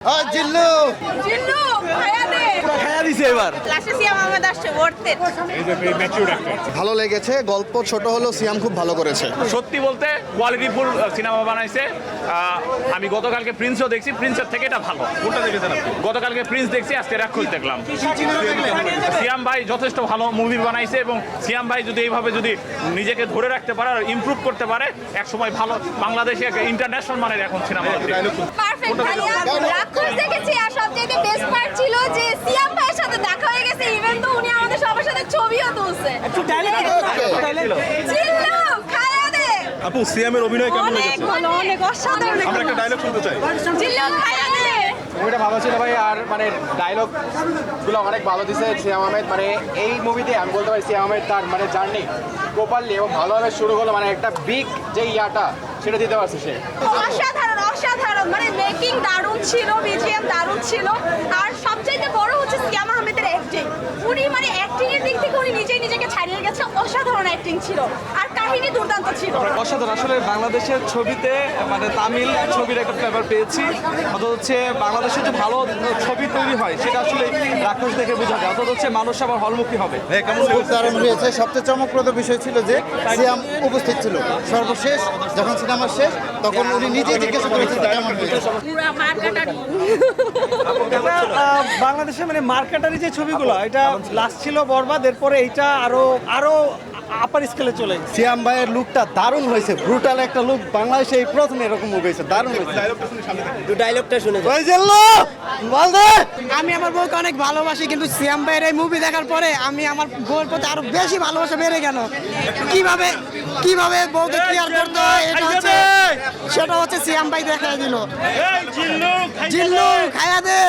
জিল্লু জিল্লু খায়া দে খায়া দিছে এবার। ক্লাসে সিয়াম আহমেদ আসছে ওরতে ভালো লেগেছে, গল্প ছোট হলেও সিয়াম খুব ভালো করেছে। সত্যি বলতে কোয়ালিটিফুল সিনেমা বানাইছে। আমি গতকালকে প্রিন্সও দেখছি, প্রিন্সের থেকে এটা ভালো। কোনটা দেখেছেন আপনি? গতকালকে প্রিন্স দেখছি, আজকে রাক্ষস দেখলাম। সিয়াম ভাই যথেষ্ট ভালো মুভি বানাইছে এবং সিয়াম ভাই যদি এইভাবে যদি নিজেকে ধরে রাখতে পারে আর ইমপ্রুভ করতে পারে, একসময় ভালো বাংলাদেশে ইন্টারন্যাশনাল মানের এখন সিনেমা হচ্ছে। পারফেক্ট ভাইয়া রাক্ষস দেখেছি আর সবচেয়ে বেস্ট পার্ট ছিল যে সিয়াম ভাইয়ের সাথে দেখা হয়ে গেছে, ইভেন তো উনি আমাদের সবার সাথে ছবিও তুলছে। জিল্লু খায়া দে আপু সিএমের অভিনয় কেমন অনেক লেগেছে? ভালো, অনেক অসাধারণ। আমরা একটা ডায়লগ শুনতে চাই। জিল্লু খায়া দে মুভিটা ভালো ছিল ভাই, আর মানে ডায়লগ গুলো অনেক ভালো দিছে সিয়াম আহমেদ। মানে এই মুভিতে আমি বলতে পারি সিয়াম আহমেদ তার মানে জার্নি প্রপারলি এবং ভালোভাবে শুরু করলো, মানে একটা বিগ যে ইয়াটা সেটা দিতে পারছে সে। অসাধারণ অসাধারণ, মানে মেকিং দারুণ ছিল, বিজিএম দারুণ ছিল, আর সবচাইতে বড় হচ্ছে সিয়াম আহমেদের অ্যাক্টিং। উনি মানে অ্যাক্টিং এর দিক থেকে উনি নিজেই নিজেকে ছাড়িয়ে গেছে, অসাধারণ অ্যাক্টিং ছিল আর কাহিনী দুর্দান্ত ছিল। অসাধারণ। আসলে বাংলাদেশের ছবিতে মানে তামিল ছবির একটা ফ্লেভার পেয়েছি, অথচ হচ্ছে বাংলাদেশে যে ভালো ছবি তৈরি হয় সেটা আসলে রাক্ষস দেখে বোঝা যায়, অথচ হচ্ছে মানুষ আবার হলমুখী হবে। খুব দারুণ হয়েছে। সবচেয়ে চমকপ্রদ বিষয় ছিল যে সিয়াম উপস্থিত ছিল সর্বশেষ, যখন সিনেমা শেষ তখন উনি নিজেই জিজ্ঞাসা করেছেন কেমন হয়েছে। পুরো মার্কাটারি বাংলাদেশে মানে মার্কেটারি যে ছবিগুলো, এটা লাস্ট ছিল বরবাদ, এরপরে এইটা আরো আপার স্কেলে চলে গেছে। সিয়াম ভাইয়ের লুকটা দারুণ হয়েছে, ব্রুটাল একটা লুক। বাংলাদেশে এই প্রথম এরকম মুভি হয়েছে, দারুণ হয়েছে। ওই জিল্লু, বল দে। আমি আমার বউকে অনেক ভালোবাসি, কিন্তু সিয়াম ভাইয়ের এই মুভি দেখার পরে আমি আমার বউর প্রতি আরো বেশি ভালোবাসা বেড়ে গেল। কিভাবে বউকে কেয়ার করতে হয় সেটা হচ্ছে সিয়াম ভাই দেখাই দিল। জিল্লু খায়া দে।